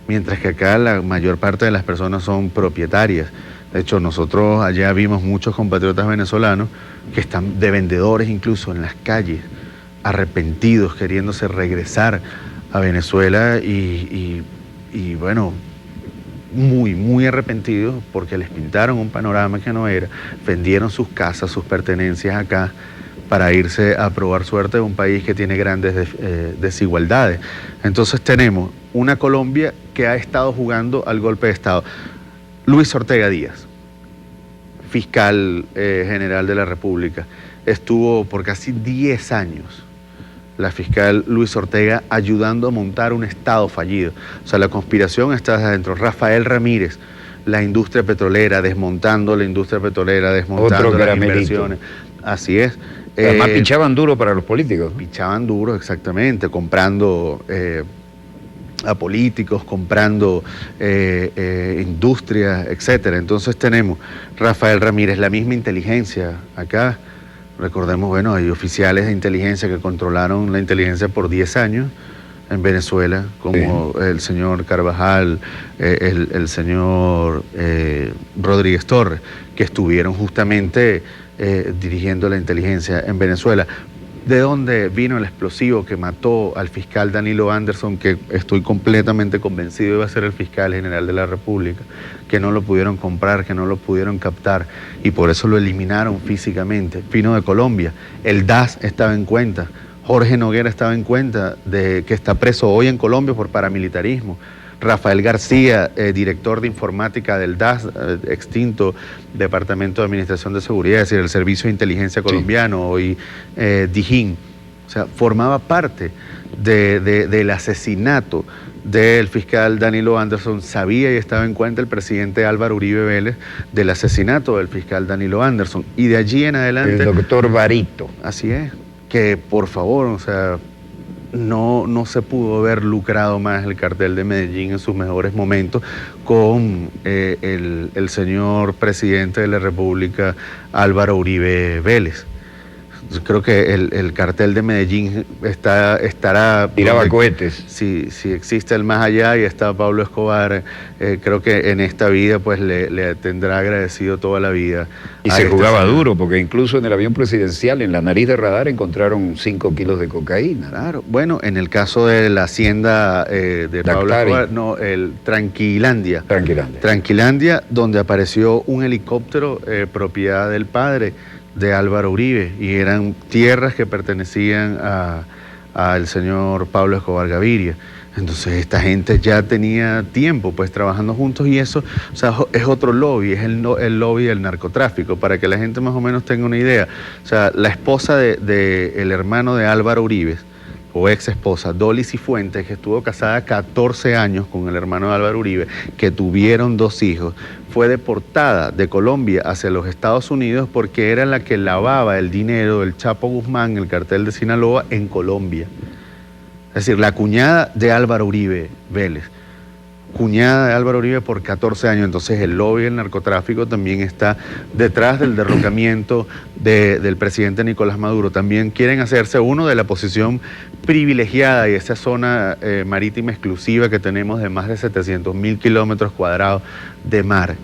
mientras que acá la mayor parte de las personas son propietarias. De hecho, nosotros allá vimos muchos compatriotas venezolanos que están de vendedores incluso en las calles, arrepentidos, queriéndose regresar a Venezuela y bueno... muy arrepentidos porque les pintaron un panorama que no era, vendieron sus casas, sus pertenencias acá para irse a probar suerte de un país que tiene grandes desigualdades. Entonces tenemos una Colombia que ha estado jugando al golpe de Estado. Luis Ortega Díaz, fiscal general de la República, estuvo por casi 10 años la fiscal Luis Ortega ayudando a montar un Estado fallido. O sea, la conspiración está adentro. Rafael Ramírez, la industria petrolera, desmontando la industria petrolera, desmontando las inversiones. Así es. Además pichaban duro para los políticos. Pichaban duro, exactamente, comprando a políticos, comprando industrias, etcétera. Entonces tenemos Rafael Ramírez, la misma inteligencia acá. Recordemos, bueno, hay oficiales de inteligencia que controlaron la inteligencia por 10 años en Venezuela, como sí, el señor Carvajal, el señor Rodríguez Torres, que estuvieron justamente dirigiendo la inteligencia en Venezuela. ¿De dónde vino el explosivo que mató al fiscal Danilo Anderson, que estoy completamente convencido iba a ser el fiscal general de la República, que no lo pudieron comprar, que no lo pudieron captar y por eso lo eliminaron físicamente? Vino de Colombia. El DAS estaba en cuenta. Jorge Noguera estaba en cuenta de que está preso hoy en Colombia por paramilitarismo. Rafael García, director de informática del DAS, extinto Departamento de Administración de Seguridad, es decir, el Servicio de Inteligencia Colombiano, hoy DIJÍN, o sea, formaba parte del asesinato del fiscal Danilo Anderson. Sabía y estaba en cuenta el presidente Álvaro Uribe Vélez del asesinato del fiscal Danilo Anderson. Y de allí en adelante... El doctor Barito. Así es, que por favor, o sea... No se pudo haber lucrado más el cartel de Medellín en sus mejores momentos con el señor presidente de la República, Álvaro Uribe Vélez. Yo creo que el cartel de Medellín estará... Tiraba cohetes. Si existe el más allá y está Pablo Escobar, creo que en esta vida pues le tendrá agradecido toda la vida. Y se jugaba duro, porque incluso en el avión presidencial, en la nariz de radar, encontraron 5 kilos de cocaína. Claro, bueno, en el caso de la hacienda de Pablo Escobar, no, el Tranquilandia. Tranquilandia, donde apareció un helicóptero propiedad del padre de Álvaro Uribe, y eran tierras que pertenecían al señor Pablo Escobar Gaviria. Entonces esta gente ya tenía tiempo pues trabajando juntos, y eso, o sea, es otro lobby, es el lobby del narcotráfico, para que la gente más o menos tenga una idea. O sea, la esposa del hermano de Álvaro Uribe, o ex esposa, Dolly Cifuentes, que estuvo casada 14 años con el hermano de Álvaro Uribe, que tuvieron 2 hijos, fue deportada de Colombia hacia los Estados Unidos porque era la que lavaba el dinero del Chapo Guzmán, el cartel de Sinaloa, en Colombia. Es decir, la cuñada de Álvaro Uribe Vélez, cuñada de Álvaro Uribe por 14 años. Entonces el lobby del narcotráfico también está detrás del derrocamiento del presidente Nicolás Maduro. También quieren hacerse uno de la posición privilegiada y esa zona marítima exclusiva que tenemos de más de 700.000 kilómetros cuadrados de mar.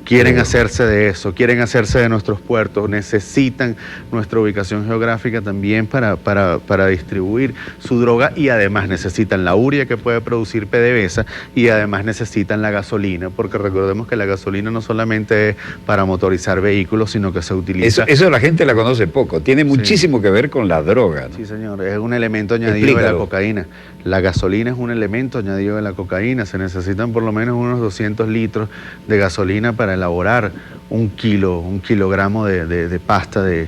quieren hacerse de eso, quieren hacerse de nuestros puertos, necesitan nuestra ubicación geográfica también para distribuir su droga y además necesitan la urea que puede producir PDVSA y además necesitan la gasolina, porque recordemos que la gasolina no solamente es para motorizar vehículos, sino que se utiliza... Eso la gente la conoce poco, tiene muchísimo que ver con la droga, ¿no? Sí, señor, es un elemento añadido de la cocaína. La gasolina es un elemento añadido de la cocaína, se necesitan por lo menos unos 200 litros de gasolina para elaborar un kilogramo de pasta de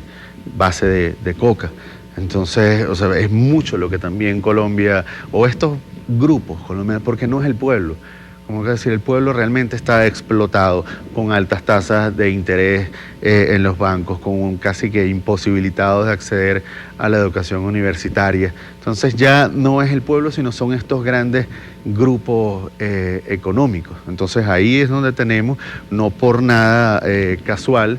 base de coca. Entonces, o sea, es mucho lo que también Colombia, o estos grupos colombianos, porque no es el pueblo. Como que decir, el pueblo realmente está explotado con altas tasas de interés en los bancos, con casi que imposibilitados de acceder a la educación universitaria. Entonces ya no es el pueblo, sino son estos grandes grupos económicos. Entonces ahí es donde tenemos, no por nada casual,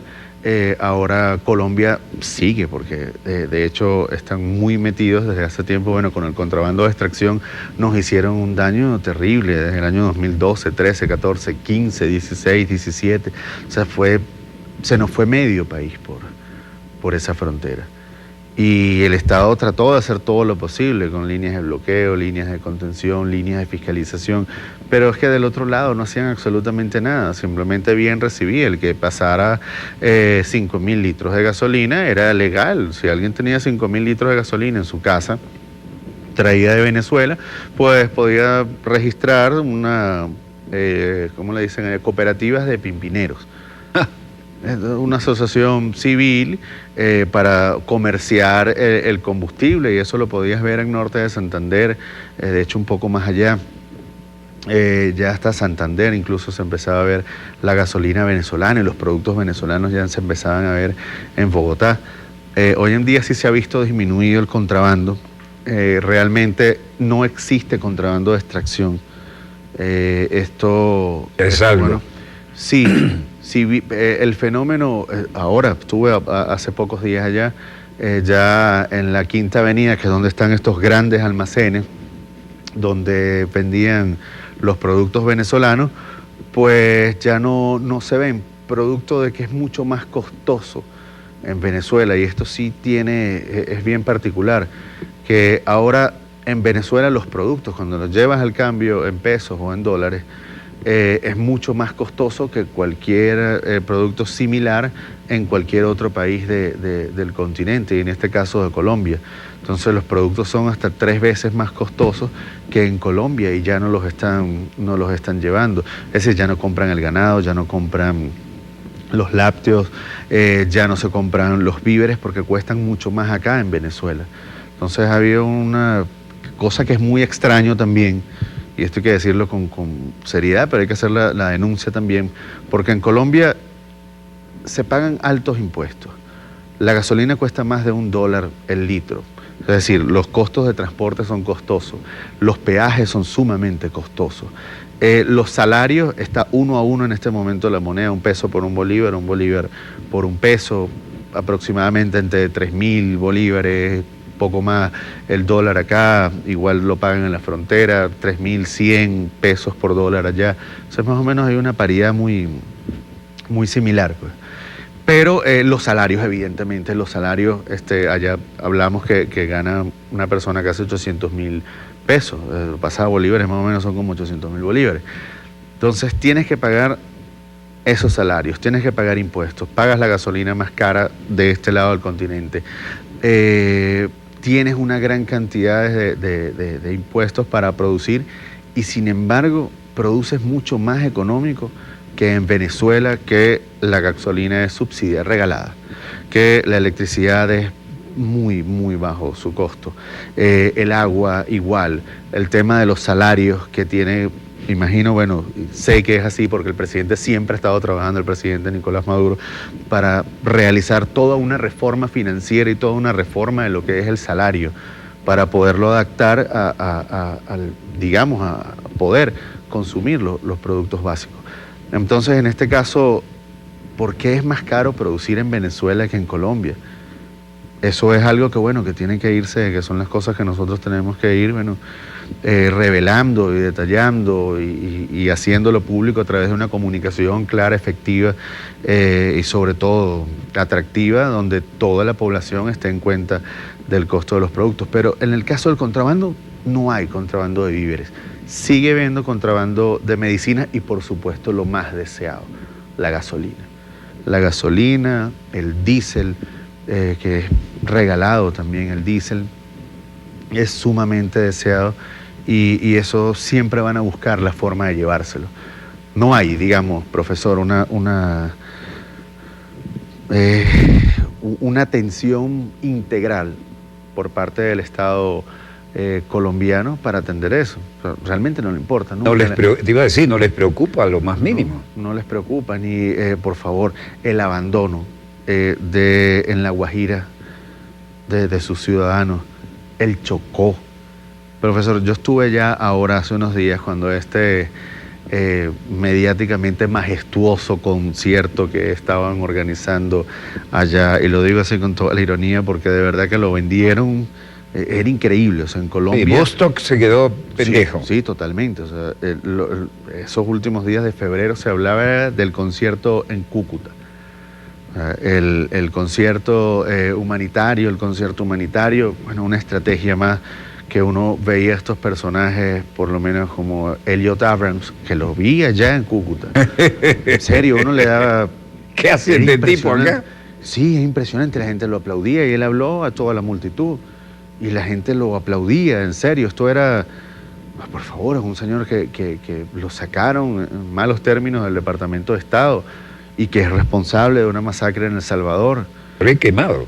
ahora Colombia sigue, porque de hecho están muy metidos desde hace tiempo, bueno, con el contrabando de extracción nos hicieron un daño terrible desde el año 2012, 13, 14, 15, 16, 17, o sea, se nos fue medio país por esa frontera. Y el Estado trató de hacer todo lo posible con líneas de bloqueo, líneas de contención, líneas de fiscalización, pero es que del otro lado no hacían absolutamente nada, simplemente bien recibía. El que pasara 5.000 litros de gasolina era legal. Si alguien tenía 5.000 litros de gasolina en su casa, traída de Venezuela, pues podía registrar una, ¿cómo le dicen? Cooperativas de pimpineros. Una asociación civil para comerciar el combustible, y eso lo podías ver en norte de Santander, de hecho un poco más allá, ya hasta Santander incluso se empezaba a ver la gasolina venezolana y los productos venezolanos ya se empezaban a ver en Bogotá. Hoy en día sí se ha visto disminuido el contrabando, realmente no existe contrabando de extracción. Esto es algo. Bueno, sí. Sí, el fenómeno, ahora estuve hace pocos días allá, ya en la Quinta Avenida, que es donde están estos grandes almacenes, donde vendían los productos venezolanos, pues ya no se ven, producto de que es mucho más costoso en Venezuela, y esto sí es bien particular, que ahora en Venezuela los productos, cuando los llevas al cambio en pesos o en dólares, es mucho más costoso que cualquier producto similar en cualquier otro país del continente, y en este caso de Colombia. Entonces los productos son hasta 3 veces más costosos que en Colombia y ya no los están llevando. Es decir, ya no compran el ganado, ya no compran los lácteos, ya no se compran los víveres porque cuestan mucho más acá en Venezuela. Entonces ha habido una cosa que es muy extraño también, y esto hay que decirlo con seriedad, pero hay que hacer la denuncia también, porque en Colombia se pagan altos impuestos. La gasolina cuesta más de $1 el litro. Es decir, los costos de transporte son costosos, los peajes son sumamente costosos. Los salarios, está 1 a 1 en este momento la moneda, 1 peso por un bolívar por 1 peso, aproximadamente entre 3.000 bolívares, poco más. El dólar acá, igual lo pagan en la frontera, 3.100 pesos por dólar allá. Entonces más o menos hay una paridad muy similar, pues. Pero los salarios, evidentemente, los salarios, allá hablamos que gana una persona casi 800.000 pesos. Lo pasado a bolívares más o menos son como 800.000 bolívares. Entonces tienes que pagar esos salarios, tienes que pagar impuestos, pagas la gasolina más cara de este lado del continente. Tienes una gran cantidad de impuestos para producir y sin embargo produces mucho más económico que en Venezuela, que la gasolina es subsidiada, regalada, que la electricidad es muy bajo su costo, el agua igual, el tema de los salarios que tiene, imagino, bueno, sé que es así porque el presidente siempre ha estado trabajando, el presidente Nicolás Maduro, para realizar toda una reforma financiera y toda una reforma de lo que es el salario, para poderlo adaptar a poder consumir los productos básicos. Entonces, en este caso, ¿por qué es más caro producir en Venezuela que en Colombia? Eso es algo que, bueno, que tiene que irse, que son las cosas que nosotros tenemos que ir, bueno, revelando y detallando y haciéndolo público a través de una comunicación clara, efectiva y sobre todo atractiva, donde toda la población esté en cuenta del costo de los productos. Pero en el caso del contrabando, no hay contrabando de víveres. Sigue habiendo contrabando de medicinas y, por supuesto, lo más deseado, la gasolina. La gasolina, el diésel, que es regalado también, el diésel es sumamente deseado y eso siempre van a buscar la forma de llevárselo. No hay, digamos, profesor, una atención integral por parte del Estado colombiano para atender eso. O sea, realmente no le importa. Te iba a decir, no les preocupa lo más mínimo. No les preocupa, ni, por favor, el abandono en La Guajira de sus ciudadanos, el Chocó. Profesor, yo estuve ya ahora hace unos días cuando mediáticamente majestuoso concierto que estaban organizando allá, y lo digo así con toda la ironía porque de verdad que lo vendieron, era increíble, o sea, en Colombia... Y Vostok se quedó pendejo. Sí, totalmente, o sea, esos últimos días de febrero se hablaba del concierto en Cúcuta. El concierto humanitario, bueno, una estrategia más que uno veía a estos personajes, por lo menos como Elliot Abrams, que lo vi allá en Cúcuta. En serio, uno le daba... ¿Qué hace este tipo acá? Sí, es impresionante, la gente lo aplaudía y él habló a toda la multitud y la gente lo aplaudía, en serio, esto era... Por favor, es un señor que lo sacaron en malos términos del Departamento de Estado y que es responsable de una masacre en El Salvador. Pero es quemado.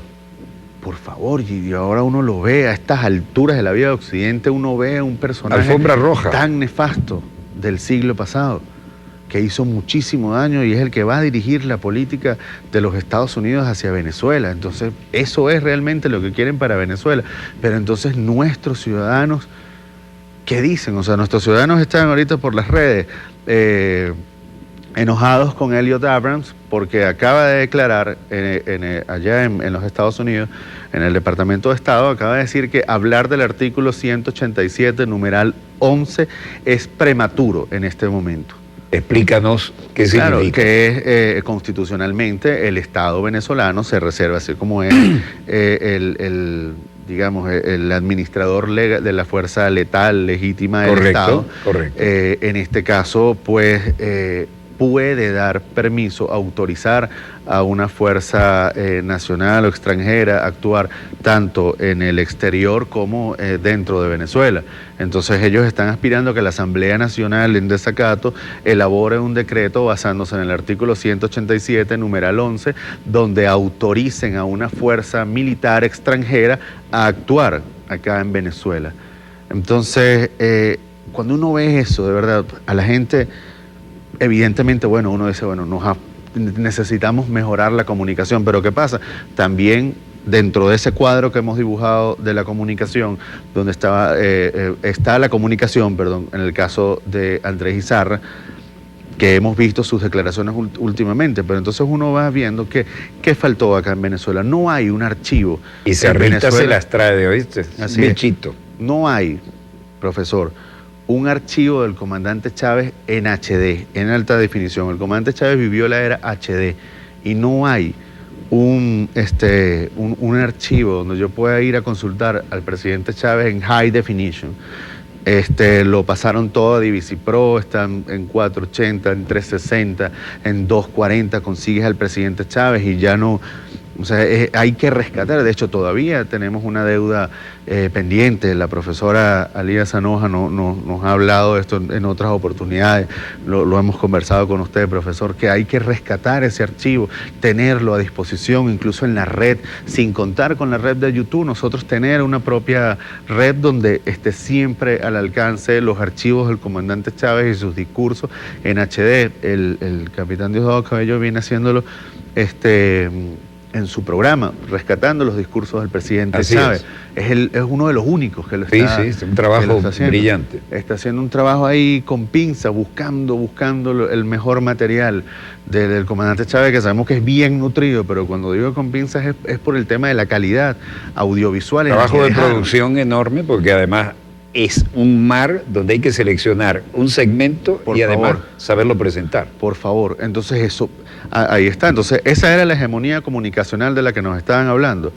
Por favor, y ahora uno lo ve a estas alturas de la vida de Occidente, uno ve a un personaje Alfombra roja. Tan nefasto del siglo pasado, que hizo muchísimo daño y es el que va a dirigir la política de los Estados Unidos hacia Venezuela. Entonces, eso es realmente lo que quieren para Venezuela. Pero entonces nuestros ciudadanos, ¿qué dicen? O sea, nuestros ciudadanos están ahorita por las redes enojados con Elliot Abrams porque acaba de declarar allá en los Estados Unidos, en el Departamento de Estado, acaba de decir que hablar del artículo 187, numeral 11, es prematuro en este momento. Explícanos qué significa. Claro, que es constitucionalmente el Estado venezolano se reserva, así como es digamos, el administrador de la fuerza letal legítima del Estado. Correcto. En este caso, pues, puede dar permiso, autorizar a una fuerza nacional o extranjera a actuar tanto en el exterior como dentro de Venezuela. Entonces ellos están aspirando a que la Asamblea Nacional en desacato elabore un decreto basándose en el artículo 187, numeral 11, donde autoricen a una fuerza militar extranjera a actuar acá en Venezuela. Entonces, cuando uno ve eso, de verdad, a la gente... Evidentemente, bueno, uno dice, bueno, necesitamos mejorar la comunicación, pero ¿qué pasa? También dentro de ese cuadro que hemos dibujado de la comunicación, donde está la comunicación, perdón, en el caso de Andrés Izarra, que hemos visto sus declaraciones últimamente, pero entonces uno va viendo qué faltó acá en Venezuela. No hay un archivo. Y Cerrita se las trae, ¿oíste? Así bichito. No hay, profesor, un archivo del comandante Chávez en HD, en alta definición. El comandante Chávez vivió la era HD y no hay un archivo donde yo pueda ir a consultar al presidente Chávez en high definition. Lo pasaron todo a Divisipro, están en 480, en 360, en 240, consigues al presidente Chávez y ya no... O sea, hay que rescatar. De hecho, todavía tenemos una deuda pendiente. La profesora Alía Zanoja nos ha hablado de esto en otras oportunidades. Lo hemos conversado con usted, profesor, que hay que rescatar ese archivo, tenerlo a disposición, incluso en la red, sin contar con la red de YouTube. Nosotros tener una propia red donde esté siempre al alcance los archivos del comandante Chávez y sus discursos en HD. El capitán Diosdado Cabello viene haciéndolo en su programa, rescatando los discursos del presidente Chávez. Es uno de los únicos que lo está haciendo. Sí, es un trabajo brillante. Está haciendo un trabajo ahí con pinza, buscando el mejor material del comandante Chávez, que sabemos que es bien nutrido, pero cuando digo con pinzas es por el tema de la calidad audiovisual. Trabajo de producción enorme, porque además es un mar donde hay que seleccionar un segmento Por y además favor. saberlo presentar. Por favor, entonces eso, ahí está. Entonces esa era la hegemonía comunicacional de la que nos estaban hablando.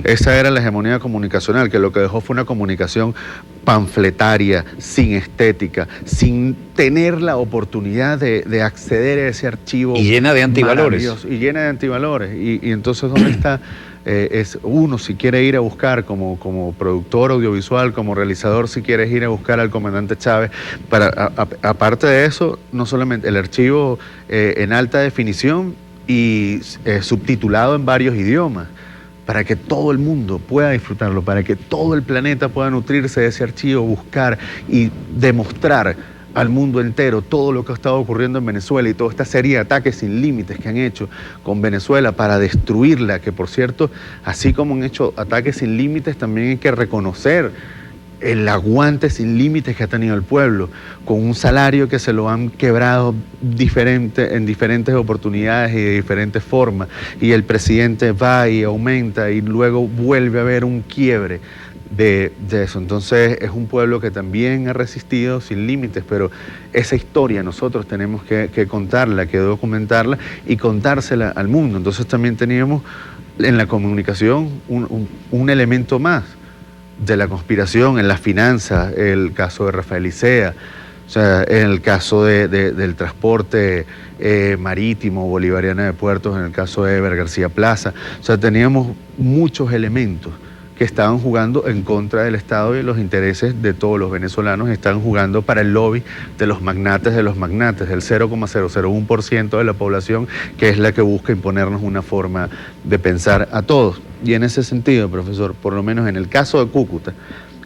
Esa era la hegemonía comunicacional, que lo que dejó fue una comunicación panfletaria, sin estética, sin tener la oportunidad de acceder a ese archivo. Y llena de antivalores. Maravilloso, y llena de antivalores. Y entonces, ¿dónde está? Es uno, si quiere ir a buscar como productor audiovisual, como realizador, si quieres ir a buscar al comandante Chávez, aparte de eso, no solamente el archivo en alta definición y subtitulado en varios idiomas, para que todo el mundo pueda disfrutarlo, para que todo el planeta pueda nutrirse de ese archivo, buscar y demostrar al mundo entero todo lo que ha estado ocurriendo en Venezuela y toda esta serie de ataques sin límites que han hecho con Venezuela para destruirla, que por cierto, así como han hecho ataques sin límites, también hay que reconocer el aguante sin límites que ha tenido el pueblo, con un salario que se lo han quebrado en diferentes oportunidades y de diferentes formas, y el presidente va y aumenta y luego vuelve a haber un quiebre de eso. Entonces es un pueblo que también ha resistido sin límites, pero esa historia nosotros tenemos que contarla, que documentarla y contársela al mundo. Entonces también teníamos en la comunicación un elemento más de la conspiración, en las finanzas, el caso de Rafael Icea, o sea, en el caso del transporte marítimo bolivariano de puertos, en el caso de Eber García Plaza. O sea, teníamos muchos elementos que estaban jugando en contra del Estado y los intereses de todos los venezolanos, estaban jugando para el lobby de los magnates, del 0,001% de la población, que es la que busca imponernos una forma de pensar a todos. Y en ese sentido, profesor, por lo menos en el caso de Cúcuta,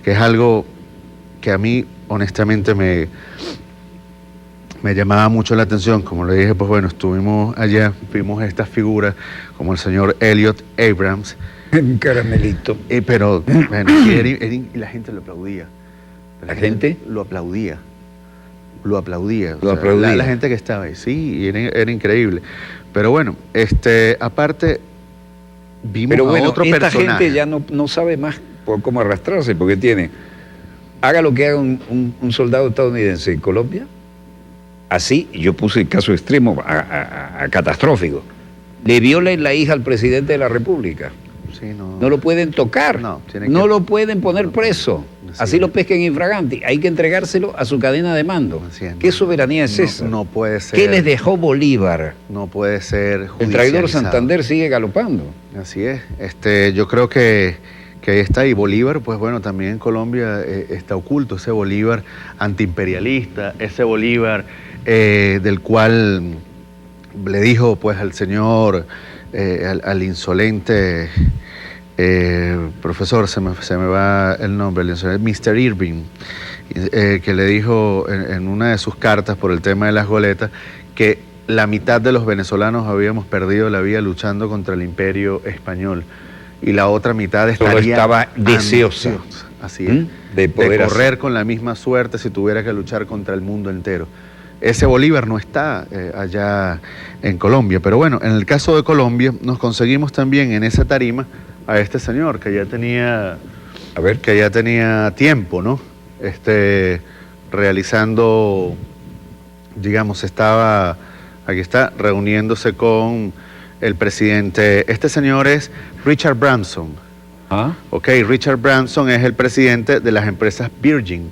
que es algo que a mí honestamente me llamaba mucho la atención, como le dije, pues bueno, estuvimos allá, vimos estas figuras como el señor Elliot Abrams, Un caramelito. pero bueno, y la gente lo aplaudía. ¿La gente? Lo aplaudía. Lo aplaudía. Lo aplaudía. La gente que estaba ahí, sí, y era increíble. Pero bueno, aparte, vimos Pero a bueno, otro esta personaje. gente ya no sabe más por cómo arrastrarse, porque haga lo que haga un soldado estadounidense en Colombia, así, yo puse el caso extremo a catastrófico, le violen la hija al presidente de la República. Sí, No lo pueden tocar, No, no lo pueden poner preso, así es. lo pesquen infraganti, hay que entregárselo a su cadena de mando. Así es. ¿Qué soberanía es esa? No puede ser. ¿Qué les dejó Bolívar? No puede ser El traidor judicializado. Santander sigue galopando. Así es. Yo creo que ahí está. Y Bolívar, pues bueno, también en Colombia está oculto ese Bolívar antiimperialista, ese Bolívar del cual le dijo pues al señor, al insolente profesor, se me va el nombre, el insolente Mr. Irving, que le dijo en una de sus cartas por el tema de las goletas que la mitad de los venezolanos habíamos perdido la vida luchando contra el imperio español y la otra mitad estaría estaba deseosa. Así es, de poder correr con la misma suerte si tuviera que luchar contra el mundo entero. Ese Bolívar no está allá en Colombia, pero bueno, en el caso de Colombia nos conseguimos también en esa tarima a este señor que ya tenía, tiempo, ¿no? Realizando, digamos, aquí está, reuniéndose con el presidente. Este señor es Richard Branson. ¿Ah? Ok, Richard Branson es el presidente de las empresas Virgin.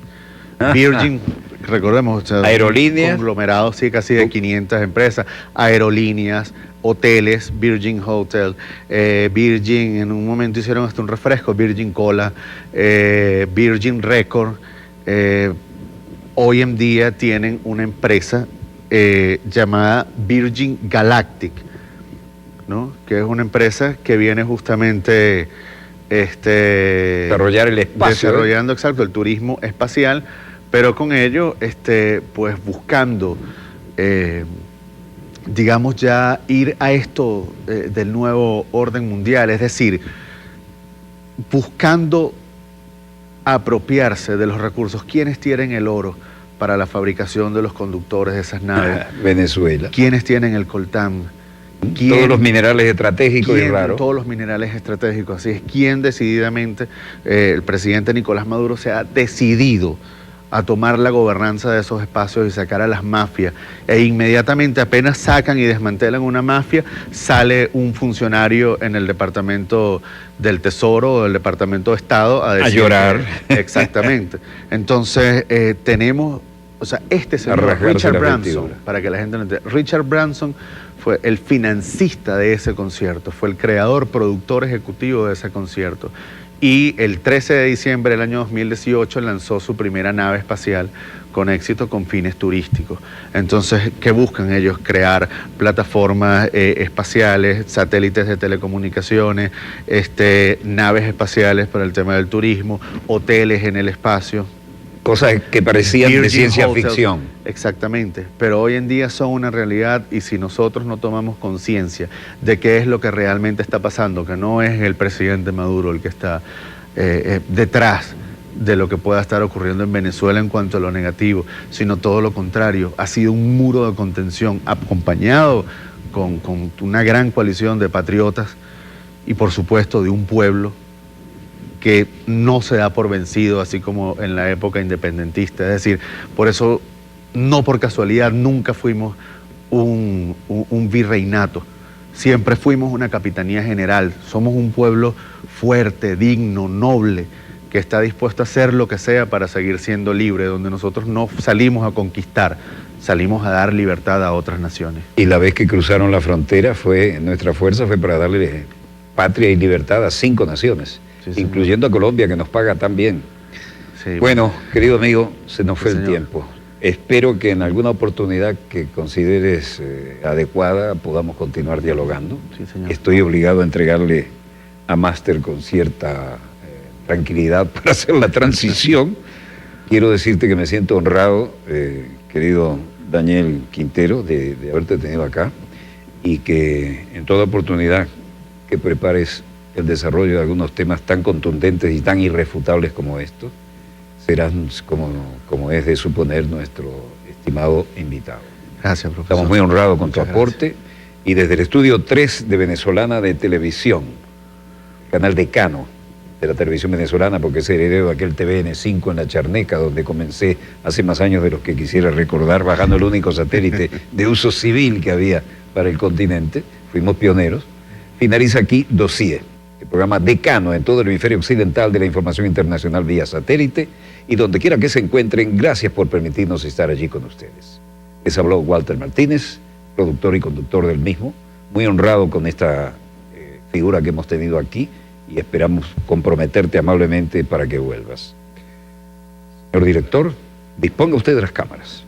Virgin, recordemos, o sea, aerolíneas, un conglomerado, sí, casi de 500 empresas, aerolíneas, hoteles, Virgin Hotel, Virgin, en un momento hicieron hasta un refresco, Virgin Cola, Virgin Record, hoy en día tienen una empresa llamada Virgin Galactic, ¿no? Que es una empresa que viene justamente desarrollar el espacio, desarrollando, exacto, el turismo espacial, pero con ello, pues buscando, digamos, ya ir a esto del nuevo orden mundial, es decir, buscando apropiarse de los recursos. ¿Quiénes tienen el oro para la fabricación de los conductores de esas naves? Venezuela. ¿Quiénes tienen el coltán? Todos los minerales estratégicos y raros. Todos los minerales estratégicos, así es. ¿Quién decididamente, el presidente Nicolás Maduro se ha decidido a tomar la gobernanza de esos espacios y sacar a las mafias? E inmediatamente, apenas sacan y desmantelan una mafia, sale un funcionario en el Departamento del Tesoro o del Departamento de Estado a decir... A llorar. Exactamente. Entonces, tenemos... O sea, este señor, Richard Branson, para que la gente lo entienda, Richard Branson fue el financista de ese concierto, fue el creador, productor ejecutivo de ese concierto. Y el 13 de diciembre del año 2018 lanzó su primera nave espacial con éxito con fines turísticos. Entonces, ¿qué buscan ellos? Crear plataformas espaciales, satélites de telecomunicaciones, naves espaciales para el tema del turismo, hoteles en el espacio. Cosas que parecían de ciencia ficción. Exactamente, pero hoy en día son una realidad y si nosotros no tomamos conciencia de qué es lo que realmente está pasando, que no es el presidente Maduro el que está detrás de lo que pueda estar ocurriendo en Venezuela en cuanto a lo negativo, sino todo lo contrario, ha sido un muro de contención acompañado con una gran coalición de patriotas y por supuesto de un pueblo que no se da por vencido, así como en la época independentista. Es decir, por eso, no por casualidad, nunca fuimos un virreinato. Siempre fuimos una capitanía general. Somos un pueblo fuerte, digno, noble, que está dispuesto a hacer lo que sea para seguir siendo libre, donde nosotros no salimos a conquistar, salimos a dar libertad a otras naciones. Y la vez que cruzaron la frontera, nuestra fuerza fue para darle patria y libertad a 5 naciones. Sí, incluyendo a Colombia, que nos paga tan bien. Sí, bueno, querido amigo, se nos fue el tiempo. Espero que en alguna oportunidad que consideres adecuada podamos continuar dialogando. Sí, señor. Estoy obligado a entregarle a Máster con cierta tranquilidad para hacer la transición. Quiero decirte que me siento honrado, querido Daniel Quintero, de haberte tenido acá y que en toda oportunidad que prepares el desarrollo de algunos temas tan contundentes y tan irrefutables como estos, serán, como es de suponer, nuestro estimado invitado. Gracias, profesor. Estamos muy honrados con tu aporte. Y desde el estudio 3 de Venezolana de Televisión, canal decano de la televisión venezolana, porque es heredero de aquel TVN5 en La Charneca, donde comencé hace más años de los que quisiera recordar, bajando el único satélite de uso civil que había para el continente. Fuimos pioneros. Finaliza aquí Dossier, el programa decano en todo el hemisferio occidental de la información internacional vía satélite, y donde quiera que se encuentren, gracias por permitirnos estar allí con ustedes. Les habló Walter Martínez, productor y conductor del mismo, muy honrado con esta figura que hemos tenido aquí, y esperamos comprometerte amablemente para que vuelvas. Señor director, disponga usted de las cámaras.